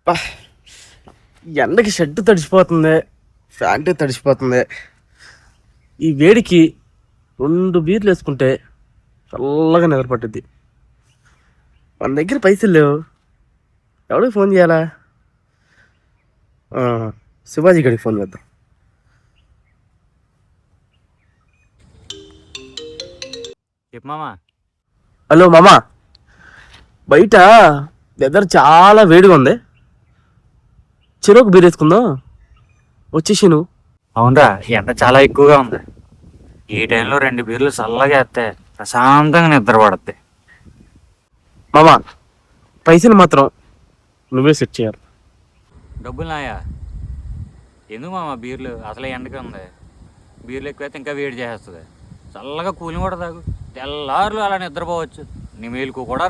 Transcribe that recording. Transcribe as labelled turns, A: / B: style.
A: అబ్బా, ఈ ఎండకి షర్టు తడిసిపోతుంది, ప్యాంటు తడిసిపోతుంది. ఈ వేడికి 2 బీర్లు వేసుకుంటే చల్లగా నిద్ర పట్టుద్ది. మన దగ్గర పైసలు లేవు, ఎవరికి ఫోన్ చేయాలా? శివాజీ గడికి ఫోన్ చేద్దాం.
B: చెప్పు మామా.
A: హలో మామా, బయట వెదర్ చాలా వేడిగా ఉంది, చెరోకు బీర్ వేసుకుందాం, వచ్చేసి నువ్వు.
B: అవునరా, ఎండ చాలా ఎక్కువగా ఉంది. ఈ టైంలో 2 బీర్లు చల్లగా వేస్తే ప్రశాంతంగా నిద్ర పడుద్ది.
A: మామా, పైసలు మాత్రం నువ్వే సెట్ చేయాలి.
B: డబ్బులు నాయా? ఎందుకు మామ బీర్లు? అసలే ఎండగా ఉంది. బీర్లు ఎక్కువైతే ఇంకా వేడి చేసేస్తుంది. చల్లగా కూలింగ్ కూడా తాగు, తెల్లారులు అలా నిద్రపోవచ్చు. నీ మేలుకు కూడా